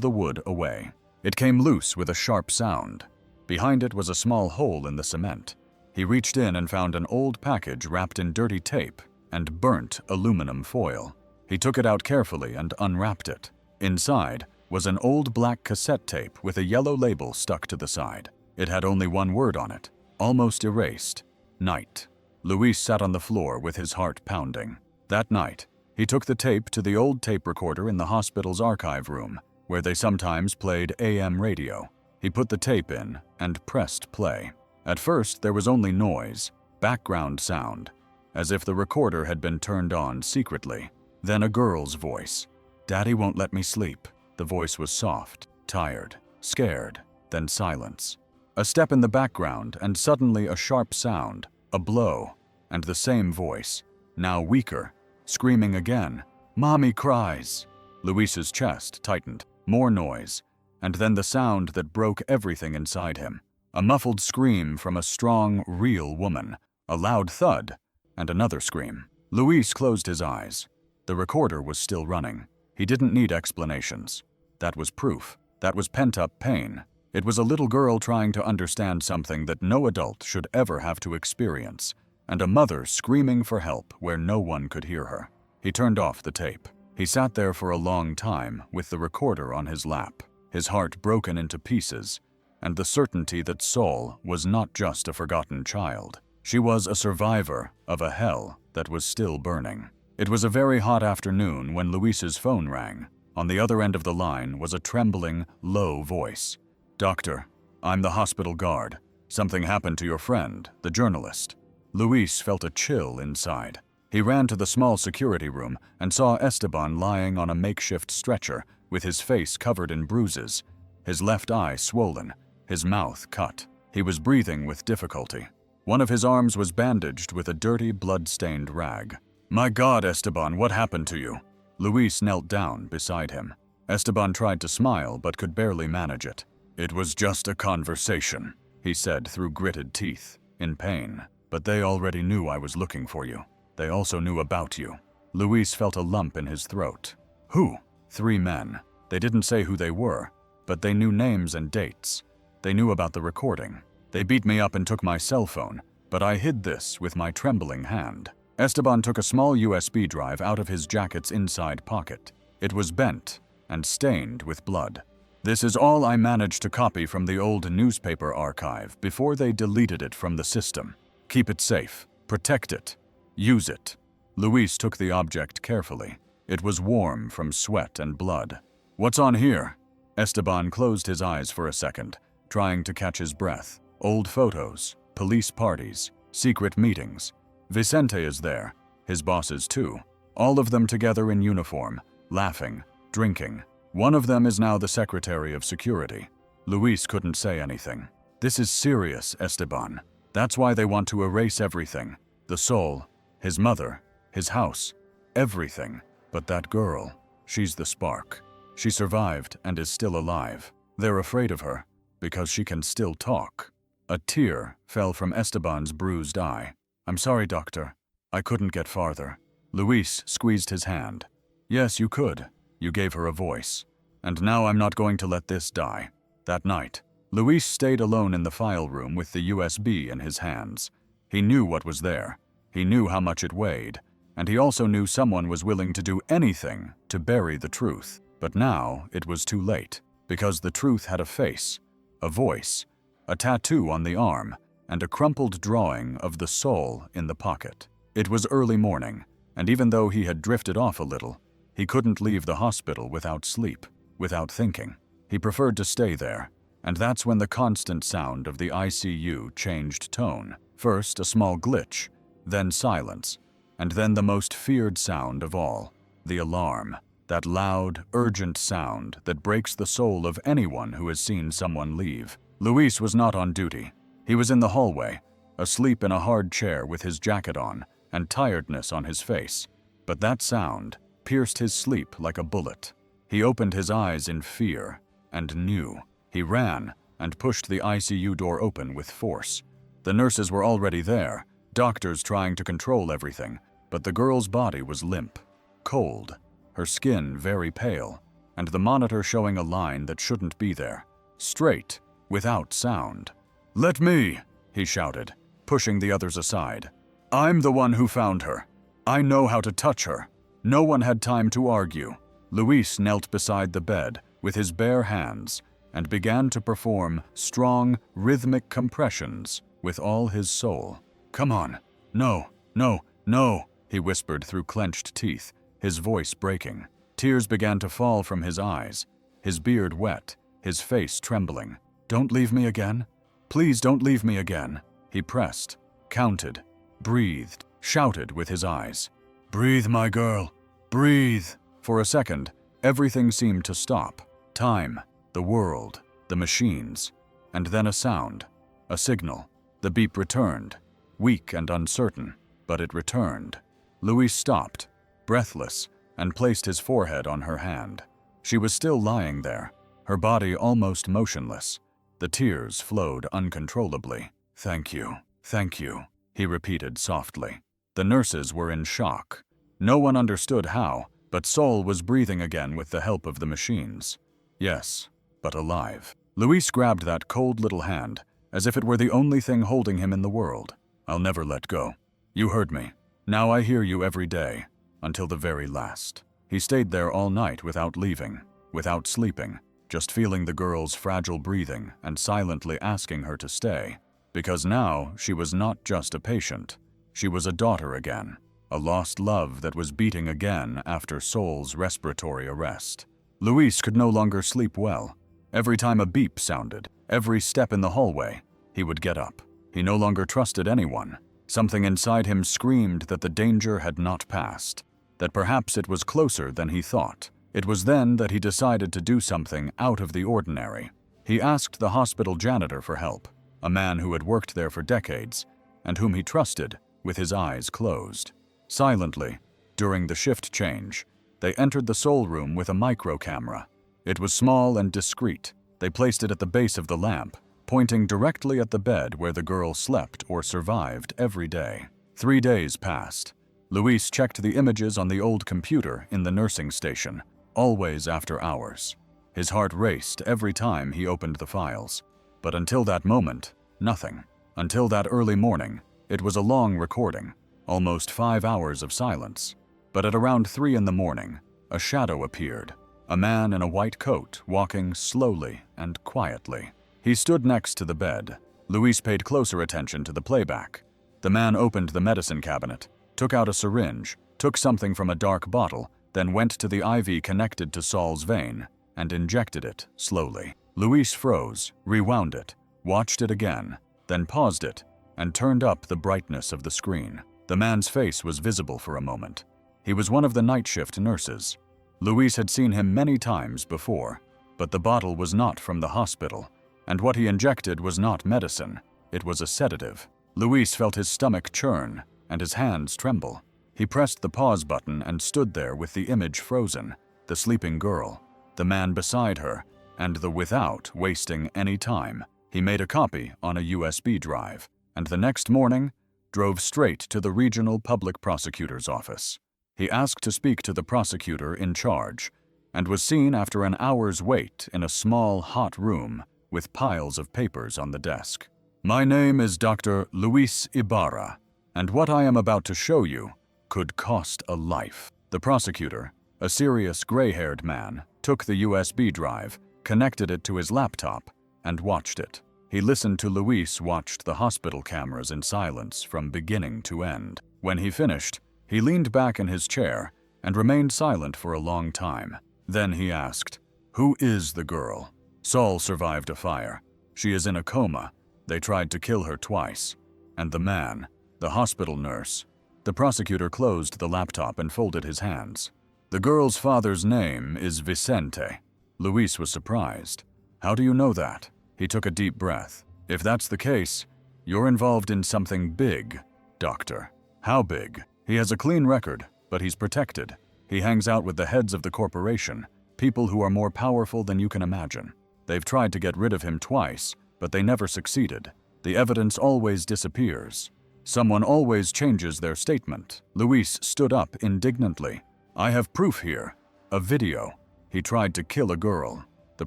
Speaker 1: the wood away. It came loose with a sharp sound. Behind it was a small hole in the cement. He reached in and found an old package wrapped in dirty tape and burnt aluminum foil. He took it out carefully and unwrapped it. Inside was an old black cassette tape with a yellow label stuck to the side. It had only one word on it, almost erased: night. Luis sat on the floor with his heart pounding. That night, he took the tape to the old tape recorder in the hospital's archive room, where they sometimes played AM radio. He put the tape in and pressed play. At first, there was only noise, background sound, as if the recorder had been turned on secretly. Then a girl's voice. "Daddy won't let me sleep." The voice was soft, tired, scared, then silence. A step in the background, and suddenly a sharp sound, a blow, and the same voice, now weaker, screaming again. "Mommy cries." Luis's chest tightened. More noise, and then the sound that broke everything inside him. A muffled scream from a strong, real woman, a loud thud, and another scream. Luis closed his eyes. The recorder was still running. He didn't need explanations. That was proof. That was pent-up pain. It was a little girl trying to understand something that no adult should ever have to experience, and a mother screaming for help where no one could hear her. He turned off the tape. He sat there for a long time with the recorder on his lap, his heart broken into pieces, and the certainty that Sol was not just a forgotten child. She was a survivor of a hell that was still burning. It was a very hot afternoon when Luis's phone rang. On the other end of the line was a trembling, low voice. "Doctor, I'm the hospital guard. Something happened to your friend, the journalist." Luis felt a chill inside. He ran to the small security room and saw Esteban lying on a makeshift stretcher with his face covered in bruises, his left eye swollen, his mouth cut. He was breathing with difficulty. One of his arms was bandaged with a dirty, blood-stained rag. "My God, Esteban, what happened to you?" Luis knelt down beside him. Esteban tried to smile but could barely manage it. "It was just a conversation," he said through gritted teeth, in pain. "But they already knew I was looking for you. They also knew about you." Luis felt a lump in his throat. "Who?" "3 men. They didn't say who they were, but they knew names and dates. They knew about the recording. They beat me up and took my cell phone, but I hid this with my trembling hand." Esteban took a small USB drive out of his jacket's inside pocket. It was bent and stained with blood. "This is all I managed to copy from the old newspaper archive before they deleted it from the system. Keep it safe. Protect it. Use it." Luis took the object carefully. It was warm from sweat and blood. "What's on here?" Esteban closed his eyes for a second, trying to catch his breath. Old photos, police parties, secret meetings. Vicente is there, his bosses too, all of them together in uniform, laughing, drinking. One of them is now the Secretary of Security. Luis couldn't say anything. This is serious, Esteban. That's why they want to erase everything. The soul, his mother, his house, everything. But that girl, she's the spark. She survived and is still alive. They're afraid of her, because she can still talk. A tear fell from Esteban's bruised eye. I'm sorry, doctor. I couldn't get farther. Luis squeezed his hand. Yes, you could. You gave her a voice. And now I'm not going to let this die. That night, Luis stayed alone in the file room with the USB in his hands. He knew what was there. He knew how much it weighed. And he also knew someone was willing to do anything to bury the truth. But now it was too late, because the truth had a face, a voice, a tattoo on the arm, and a crumpled drawing of the soul in the pocket. It was early morning, and even though he had drifted off a little, he couldn't leave the hospital without sleep, without thinking. He preferred to stay there, and that's when the constant sound of the ICU changed tone. First a small glitch, then silence, and then the most feared sound of all, the alarm. That loud, urgent sound that breaks the soul of anyone who has seen someone leave. Luis was not on duty. He was in the hallway, asleep in a hard chair with his jacket on and tiredness on his face. But that sound pierced his sleep like a bullet. He opened his eyes in fear and knew. He ran and pushed the ICU door open with force. The nurses were already there, doctors trying to control everything, but the girl's body was limp, cold, her skin very pale, and the monitor showing a line that shouldn't be there, straight, without sound. Let me, he shouted, pushing the others aside. I'm the one who found her. I know how to touch her. No one had time to argue. Luis knelt beside the bed with his bare hands and began to perform strong, rhythmic compressions with all his soul. Come on. No, no, no, he whispered through clenched teeth, his voice breaking. Tears began to fall from his eyes, his beard wet, his face trembling. Don't leave me again. Please don't leave me again. He pressed, counted, breathed, shouted with his eyes. Breathe, my girl. Breathe. For a second, everything seemed to stop. Time, the world, the machines. And then a sound, a signal. The beep returned, weak and uncertain, but it returned. Luis stopped, breathless, and placed his forehead on her hand. She was still lying there, her body almost motionless. The tears flowed uncontrollably. Thank you, he repeated softly. The nurses were in shock. No one understood how, but Sol was breathing again with the help of the machines. Yes, but alive. Luis grabbed that cold little hand, as if it were the only thing holding him in the world. I'll never let go. You heard me. Now I hear you every day. Until the very last. He stayed there all night without leaving, without sleeping, just feeling the girl's fragile breathing and silently asking her to stay. Because now she was not just a patient. She was a daughter again, a lost love that was beating again after Sol's respiratory arrest. Luis could no longer sleep well. Every time a beep sounded, every step in the hallway, he would get up. He no longer trusted anyone. Something inside him screamed that the danger had not passed, that perhaps it was closer than he thought. It was then that he decided to do something out of the ordinary. He asked the hospital janitor for help, a man who had worked there for decades, and whom he trusted, with his eyes closed. Silently, during the shift change, they entered the Sol room with a micro camera. It was small and discreet. They placed it at the base of the lamp, pointing directly at the bed where the girl slept or survived every day. 3 days passed. Luis checked the images on the old computer in the nursing station, always after hours. His heart raced every time he opened the files. But until that moment, nothing. Until that early morning, it was a long recording, almost 5 hours of silence. But at around 3 in the morning, a shadow appeared, a man in a white coat walking slowly and quietly. He stood next to the bed. Luis paid closer attention to the playback. The man opened the medicine cabinet, took out a syringe, took something from a dark bottle, then went to the IV connected to Sol's vein. and injected it slowly. Luis froze, rewound it, watched it again, then paused it, and turned up the brightness of the screen. The man's face was visible for a moment. He was one of the night shift nurses. Luis had seen him many times before, but the bottle was not from the hospital, and what he injected was not medicine. It was a sedative. Luis felt his stomach churn and his hands tremble. He pressed the pause button and stood there with the image frozen, the sleeping girl, the man beside her, and the without wasting any time. He made a copy on a USB drive, and the next morning drove straight to the regional public prosecutor's office. He asked to speak to the prosecutor in charge, and was seen after an hour's wait in a small, hot room with piles of papers on the desk. "My name is Dr. Luis Ibarra, and what I am about to show you could cost a life." The prosecutor, a serious gray-haired man, took the USB drive, connected it to his laptop, and watched it. He listened to Luis watched the hospital cameras in silence from beginning to end. When he finished, he leaned back in his chair and remained silent for a long time. Then he asked, "Who is the girl?" "Saul survived a fire. She is in a coma. They tried to kill her twice." "And the man, the hospital nurse?" The prosecutor closed the laptop and folded his hands. "The girl's father's name is Vicente." Luis was surprised. "How do you know that?" He took a deep breath. "If that's the case, you're involved in something big, Doctor." "How big?" "He has a clean record, but he's protected. He hangs out with the heads of the corporation, people who are more powerful than you can imagine. They've tried to get rid of him twice, but they never succeeded. The evidence always disappears. Someone always changes their statement." Luis stood up indignantly. "I have proof here. A video. He tried to kill a girl." The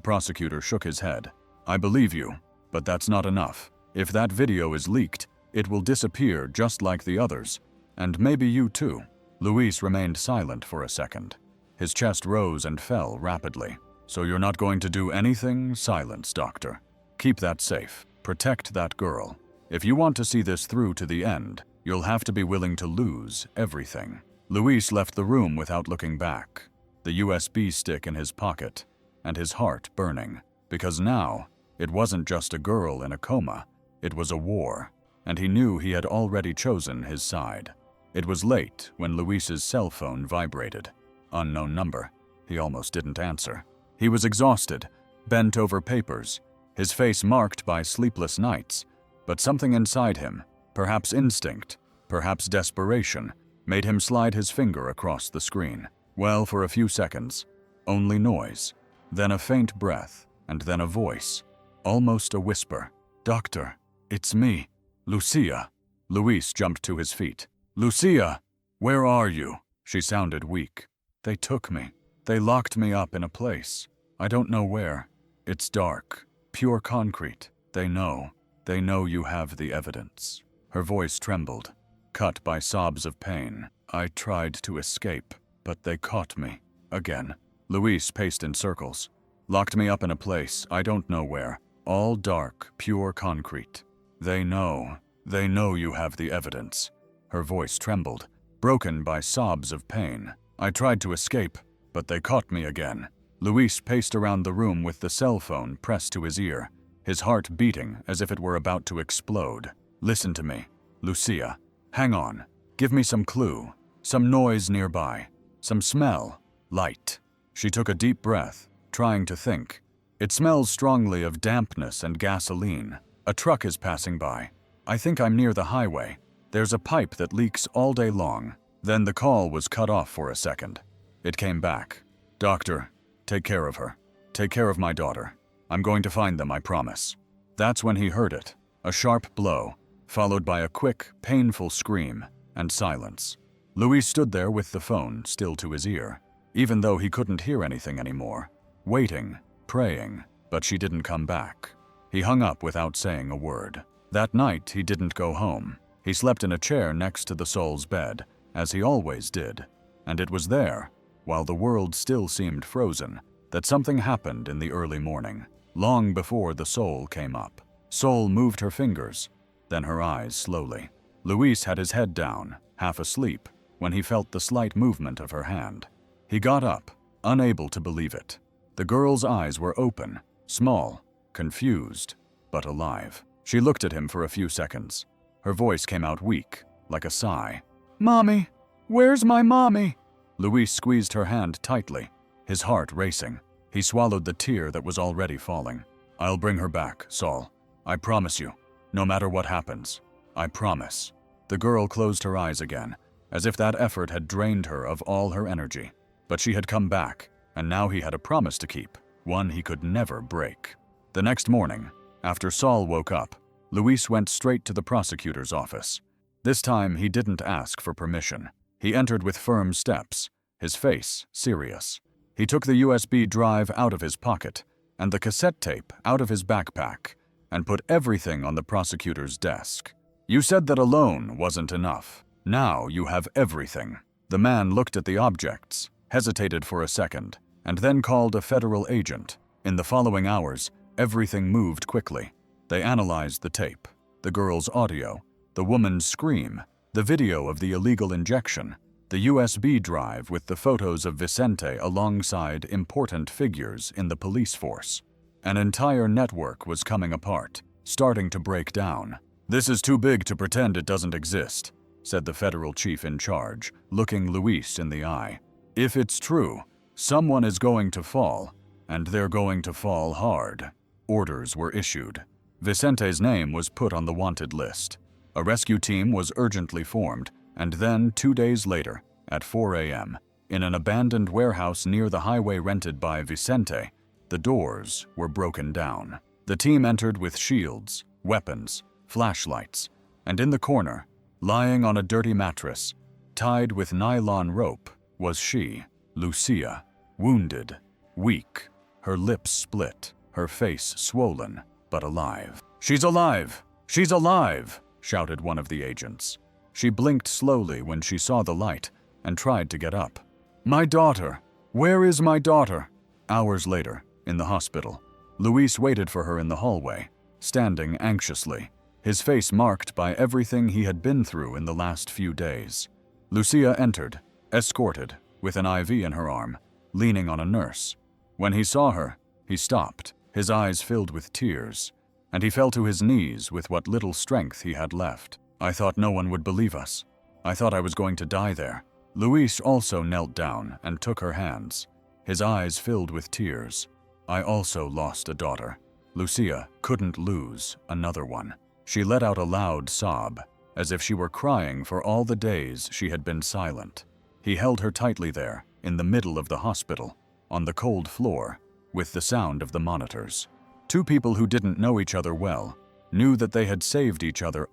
Speaker 1: prosecutor shook his head. "I believe you, but that's not enough. If that video is leaked, it will disappear just like the others, and maybe you too." Luis remained silent for a second. His chest rose and fell rapidly. "So you're not going to do anything? Silence, Doctor. Keep that safe. Protect that girl. If you want to see this through to the end, you'll have to be willing to lose everything." Luis left the room without looking back, the USB stick in his pocket, and his heart burning, because now it wasn't just a girl in a coma, it was a war, and he knew he had already chosen his side. It was late when Luis's cell phone vibrated. Unknown number. He almost didn't answer. He was exhausted, bent over papers, his face marked by sleepless nights, but something inside him, perhaps instinct, perhaps desperation, made him slide his finger across the screen. Well, for a few seconds, only noise, then a faint breath, and then a voice, almost a whisper. "Doctor, it's me, Lucia." Luis jumped to his feet. "Lucia, where are you?" She sounded weak. "They took me. They locked me up in a place. I don't know where. It's dark, pure concrete. They know you have the evidence." Her voice trembled, cut by sobs of pain. "I tried to escape, but they caught me. Again." Luis paced in circles. "Locked me up in a place, I don't know where. All dark, pure concrete. They know you have the evidence." Her voice trembled, broken by sobs of pain. "I tried to escape, but they caught me again." Luis paced around the room with the cell phone pressed to his ear, his heart beating as if it were about to explode. "Listen to me, Lucia. Hang on. Give me some clue, some noise nearby, some smell, light." She took a deep breath, trying to think. "It smells strongly of dampness and gasoline. A truck is passing by. I think I'm near the highway. There's a pipe that leaks all day long." Then the call was cut off for a second. It came back. "Doctor, take care of her. Take care of my daughter. I'm going to find them, I promise." That's when he heard it, a sharp blow, followed by a quick, painful scream, and silence. Luis stood there with the phone still to his ear, even though he couldn't hear anything anymore, waiting, praying, but she didn't come back. He hung up without saying a word. That night, he didn't go home. He slept in a chair next to the soul's bed, as he always did, and it was there, while the world still seemed frozen, that something happened in the early morning, long before the soul came up. Soul moved her fingers, then her eyes slowly. Luis had his head down, half asleep, when he felt the slight movement of her hand. He got up, unable to believe it. The girl's eyes were open, small, confused, but alive. She looked at him for a few seconds. Her voice came out weak, like a sigh. "Mommy! Where's my mommy?" Luis squeezed her hand tightly, his heart racing. He swallowed the tear that was already falling. "I'll bring her back, Saul. I promise you. No matter what happens. I promise." The girl closed her eyes again, as if that effort had drained her of all her energy. But she had come back, and now he had a promise to keep, one he could never break. The next morning, after Saul woke up, Luis went straight to the prosecutor's office. This time he didn't ask for permission. He entered with firm steps, his face serious. He took the USB drive out of his pocket and the cassette tape out of his backpack and put everything on the prosecutor's desk. "You said that alone wasn't enough. Now you have everything." The man looked at the objects, hesitated for a second, and then called a federal agent. In the following hours, everything moved quickly. They analyzed the tape, the girl's audio, the woman's scream, the video of the illegal injection, the USB drive with the photos of Vicente alongside important figures in the police force. An entire network was coming apart, starting to break down. "This is too big to pretend it doesn't exist," said the federal chief in charge, looking Luis in the eye. "If it's true, someone is going to fall, and they're going to fall hard." Orders were issued. Vicente's name was put on the wanted list. A rescue team was urgently formed, and then 2 days later, at 4 a.m., in an abandoned warehouse near the highway rented by Vicente, the doors were broken down. The team entered with shields, weapons, flashlights, and in the corner, lying on a dirty mattress, tied with nylon rope, was she, Lucia, wounded, weak, her lips split, her face swollen, but alive. "She's alive! She's alive!" shouted one of the agents. She blinked slowly when she saw the light and tried to get up. "My daughter! Where is my daughter?" Hours later, in the hospital, Luis waited for her in the hallway, standing anxiously, his face marked by everything he had been through in the last few days. Lucia entered, escorted, with an IV in her arm, leaning on a nurse. When he saw her, he stopped, his eyes filled with tears, and he fell to his knees with what little strength he had left. "I thought no one would believe us. I thought I was going to die there." Luis also knelt down and took her hands, his eyes filled with tears. "I also lost a daughter. Lucia couldn't lose another one." She let out a loud sob, as if she were crying for all the days she had been silent. He held her tightly there, in the middle of the hospital, on the cold floor, with the sound of the monitors. Two people who didn't know each other well knew that they had saved each other,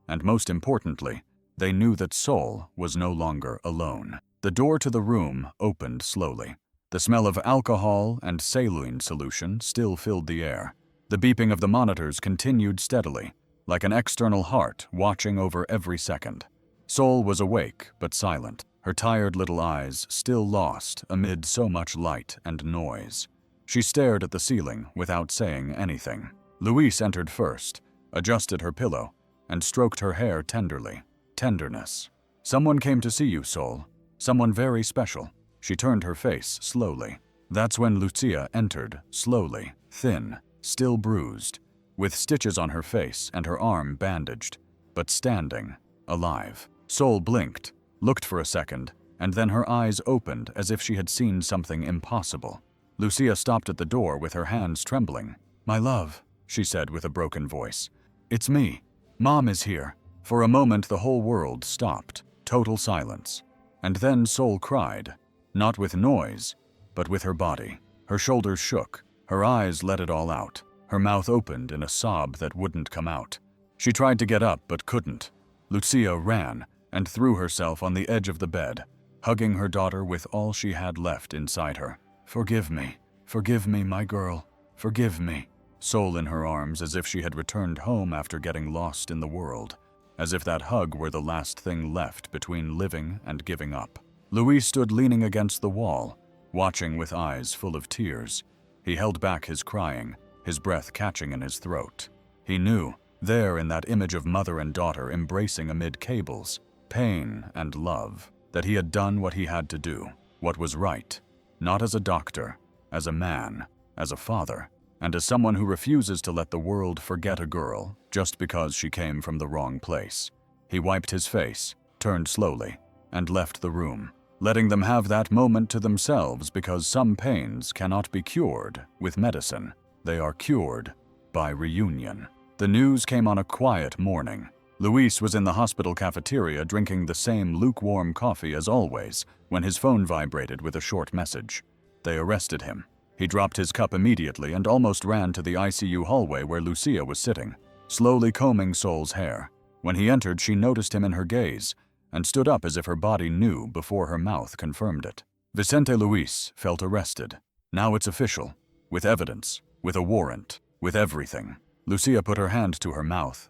Speaker 1: and most importantly, they knew that Saul was no longer alone. The door to the room opened slowly. The smell of alcohol and saline solution still filled the air. The beeping of the monitors continued steadily, like an external heart watching over every second. Saul was awake but silent, her tired little eyes still lost amid so much light and noise. She stared at the ceiling without saying anything. Luis entered first, adjusted her pillow, and stroked her hair tenderly. Tenderness. "Someone came to see you, Saul. Someone very special." She turned her face slowly. That's when Lucia entered, slowly, thin, still bruised, with stitches on her face and her arm bandaged, but standing, alive. Saul blinked, looked for a second, and then her eyes opened as if she had seen something impossible. Lucia stopped at the door with her hands trembling. "My love," she said with a broken voice. "It's me. Mom is here." For a moment the whole world stopped, total silence. And then Saul cried, not with noise, but with her body. Her shoulders shook, her eyes let it all out. Her mouth opened in a sob that wouldn't come out. She tried to get up but couldn't. Lucia ran and threw herself on the edge of the bed, hugging her daughter with all she had left inside her. Forgive me, my girl, forgive me." Saul in her arms as if she had returned home after getting lost in the world, as if that hug were the last thing left between living and giving up. Luis stood leaning against the wall, watching with eyes full of tears. He held back his crying, his breath catching in his throat. He knew, there in that image of mother and daughter embracing amid cables, pain and love, that he had done what he had to do, what was right, not as a doctor, as a man, as a father, and as someone who refuses to let the world forget a girl just because she came from the wrong place. He wiped his face, turned slowly, and left the room, letting them have that moment to themselves because some pains cannot be cured with medicine. They are cured by reunion. The news came on a quiet morning. Luis was in the hospital cafeteria drinking the same lukewarm coffee as always when his phone vibrated with a short message. They arrested him. He dropped his cup immediately and almost ran to the ICU hallway where Lucia was sitting, slowly combing Sol's hair. When he entered, she noticed him in her gaze and stood up as if her body knew before her mouth confirmed it. Vicente Luis felt arrested. Now it's official, with evidence, with a warrant, with everything. Lucia put her hand to her mouth,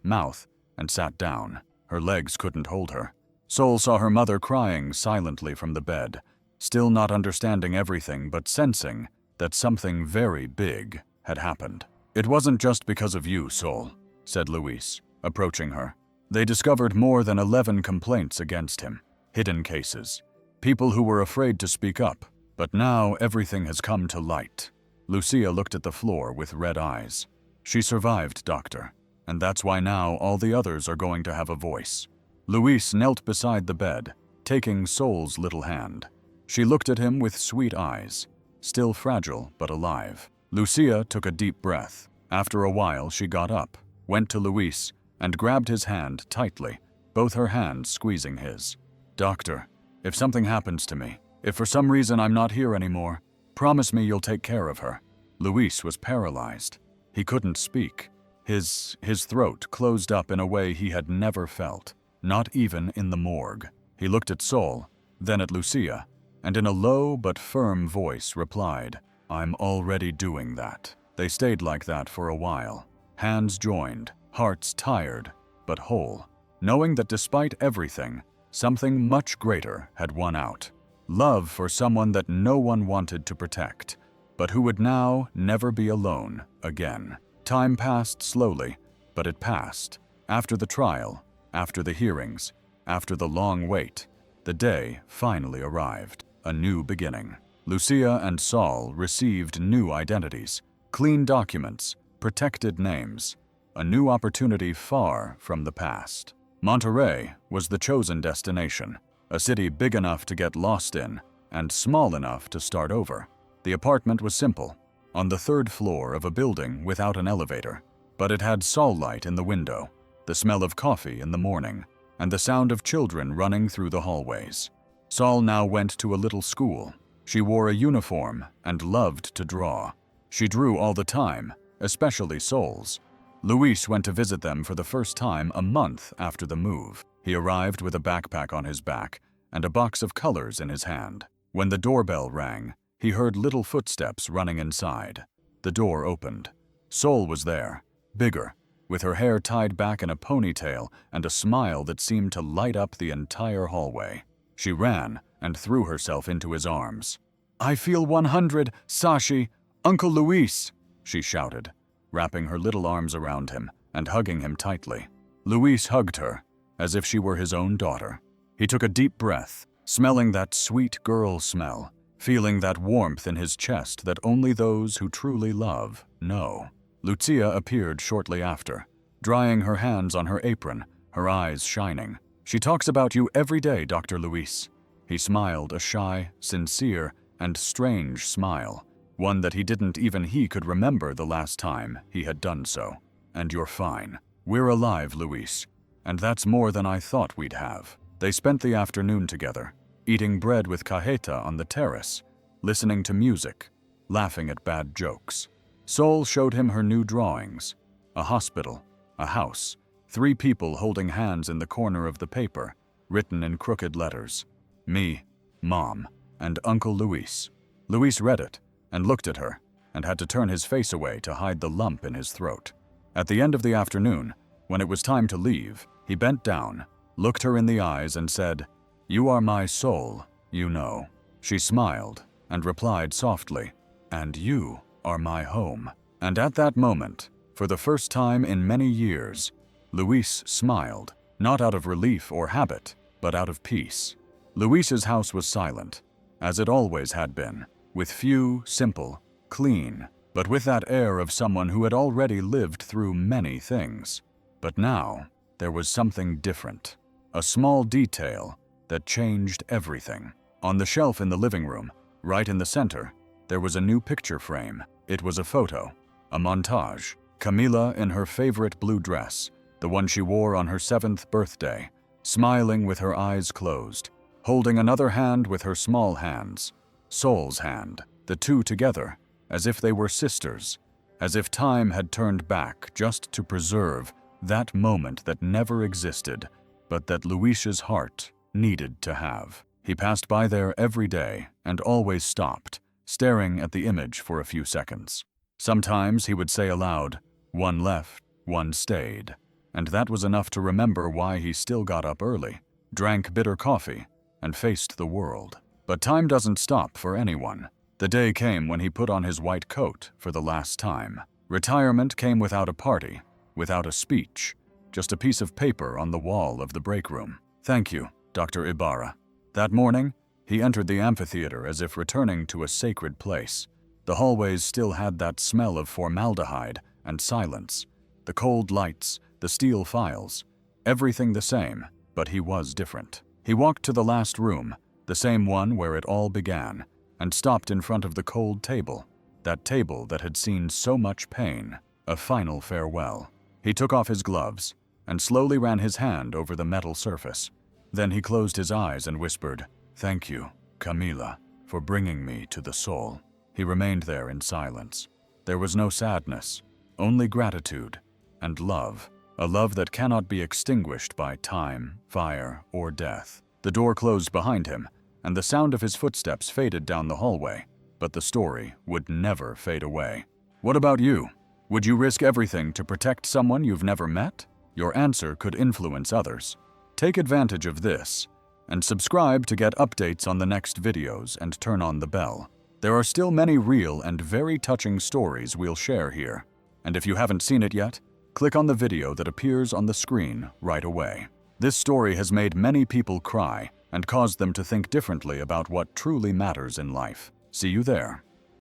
Speaker 1: and sat down. Her legs couldn't hold her. Sol saw her mother crying silently from the bed, still not understanding everything but sensing that something very big had happened. "It wasn't just because of you, Sol," said Luis, approaching her. "They discovered more than 11 complaints against him, hidden cases, people who were afraid to speak up, but now everything has come to light." Lucia looked at the floor with red eyes. "She survived, doctor, and that's why now all the others are going to have a voice." Luis knelt beside the bed, taking Sol's little hand. She looked at him with sweet eyes, still fragile but alive. Lucia took a deep breath. After a while, she got up, went to Luis, and grabbed his hand tightly, both her hands squeezing his. "Doctor, if something happens to me, if for some reason I'm not here anymore, promise me you'll take care of her." Luis was paralyzed. He couldn't speak. His throat closed up in a way he had never felt, not even in the morgue. He looked at Sol, then at Lucia, and in a low but firm voice replied, "I'm already doing that." They stayed like that for a while, hands joined, hearts tired but whole, knowing that despite everything, something much greater had won out. Love for someone that no one wanted to protect, but who would now never be alone again. Time passed slowly, but it passed. After the trial, after the hearings, after the long wait, the day finally arrived. A new beginning. Lucia and Sol received new identities, clean documents, protected names, a new opportunity far from the past. Monterrey was the chosen destination, a city big enough to get lost in and small enough to start over. The apartment was simple, on the 3rd floor of a building without an elevator, but it had Sol light in the window, the smell of coffee in the morning, and the sound of children running through the hallways. Sol now went to a little school. She wore a uniform and loved to draw. She drew all the time, especially Sol's. Luis went to visit them for the first time a month after the move. He arrived with a backpack on his back and a box of colors in his hand. When the doorbell rang, he heard little footsteps running inside. The door opened. Sol was there, bigger, with her hair tied back in a ponytail and a smile that seemed to light up the entire hallway. She ran and threw herself into his arms. "I feel 100, Sashi! Uncle Luis!" she shouted, wrapping her little arms around him and hugging him tightly. Luis hugged her, as if she were his own daughter. He took a deep breath, smelling that sweet girl smell, feeling that warmth in his chest that only those who truly love know. Lucia appeared shortly after, drying her hands on her apron, her eyes shining. "She talks about you every day, Dr. Luis." He smiled, a shy, sincere, and strange smile, one that he could remember the last time he had done so. "And you're fine. We're alive, Luis, and that's more than I thought we'd have." They spent the afternoon together, eating bread with cajeta on the terrace, listening to music, laughing at bad jokes. Sol showed him her new drawings, a hospital, a house, 3 people holding hands in the corner of the paper, written in crooked letters. Me, Mom, and Uncle Luis. Luis read it and looked at her and had to turn his face away to hide the lump in his throat. At the end of the afternoon, when it was time to leave, he bent down, looked her in the eyes and said, "You are my soul, you know." She smiled and replied softly, "And you are my home." And at that moment, for the first time in many years, Luis smiled, not out of relief or habit, but out of peace. Luis's house was silent, as it always had been, with few, simple, clean, but with that air of someone who had already lived through many things. But now, there was something different. A small detail that changed everything. On the shelf in the living room, right in the center, there was a new picture frame. It was a photo, a montage. Camila in her favorite blue dress, the one she wore on her 7th birthday, smiling with her eyes closed, holding another hand with her small hands, Sol's hand, the two together, as if they were sisters, as if time had turned back just to preserve that moment that never existed, but that Luisha's heart needed to have. He passed by there every day and always stopped, staring at the image for a few seconds. Sometimes he would say aloud, "One left, one stayed," and that was enough to remember why he still got up early, drank bitter coffee, and faced the world. But time doesn't stop for anyone. The day came when he put on his white coat for the last time. Retirement came without a party, without a speech, just a piece of paper on the wall of the break room. "Thank you, Dr. Ibarra." That morning, he entered the amphitheater as if returning to a sacred place. The hallways still had that smell of formaldehyde and silence. The cold lights, the steel files, everything the same, but he was different. He walked to the last room, the same one where it all began, and stopped in front of the cold table, that table that had seen so much pain, a final farewell. He took off his gloves and slowly ran his hand over the metal surface. Then he closed his eyes and whispered, "Thank you, Camila, for bringing me to the soul." He remained there in silence. There was no sadness, only gratitude and love, a love that cannot be extinguished by time, fire, or death. The door closed behind him, and the sound of his footsteps faded down the hallway, but the story would never fade away. What about you? Would you risk everything to protect someone you've never met? Your answer could influence others. Take advantage of this, and subscribe to get updates on the next videos and turn on the bell. There are still many real and very touching stories we'll share here, and if you haven't seen it yet, click on the video that appears on the screen right away. This story has made many people cry and caused them to think differently about what truly matters in life. See you there.